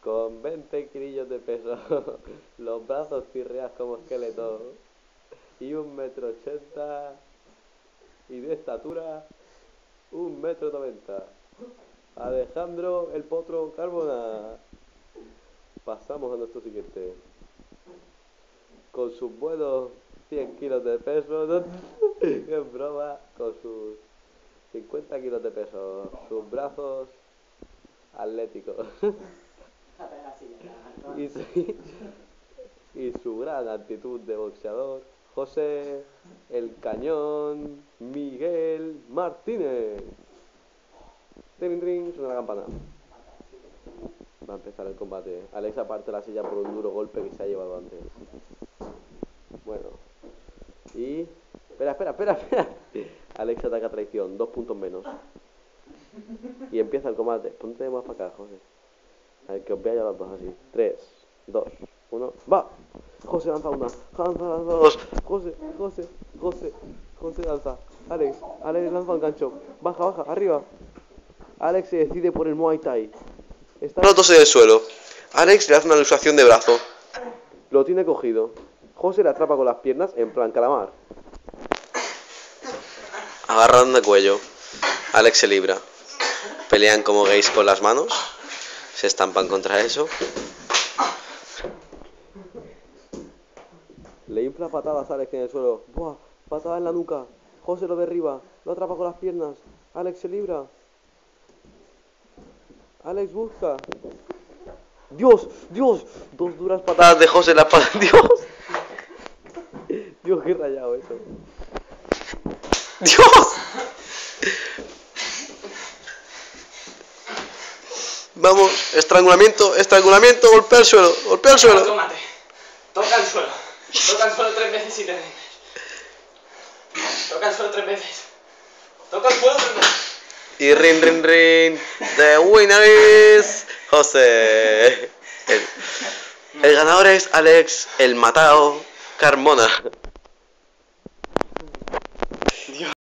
con 20 kilillos de peso, los brazos cirreas como esqueleto y 1,80 m y de estatura 1,90 m. Alejandro el Potro Carbona. Pasamos a nuestro siguiente. Con sus buenos 100 kilos de peso, ¿no? Es broma, con sus 50 kilos de peso, sus brazos atléticos y su gran actitud de boxeador, José el Cañón Miguel Martínez. Trin, trin, suena la campana. Va a empezar el combate. Alex aparte la silla por un duro golpe que se ha llevado antes. Bueno. Y... Espera. Alex ataca a traición, 2 puntos menos. Y empieza el combate. Ponte más para acá, José. A ver, que os vea ya los dos así. 3, 2, 1, ¡va! José lanza una, lanza dos. José lanza. Alex lanza un gancho. Baja, arriba. Alex se decide por el Muay Thai. Está los dos en el suelo. Alex le hace una luxación de brazo. Lo tiene cogido. José le atrapa con las piernas en plan calamar. Agarran de cuello. Alex se libra. Pelean como gays con las manos. Se estampan contra eso. Le infla patadas a Alex en el suelo. ¡Buah! Patada en la nuca. José lo derriba. Lo atrapa con las piernas. Alex se libra. Alex busca. ¡Dios! Dos duras patadas de José en la espalda. Dios, qué rayado eso. ¡Dios! Vamos, estrangulamiento, golpea al suelo. Tómate. Toca el suelo 3 veces y te rindes. Toca el suelo 3 veces. Y rin. The winner is José. El ganador es Alex, el matao Carmona.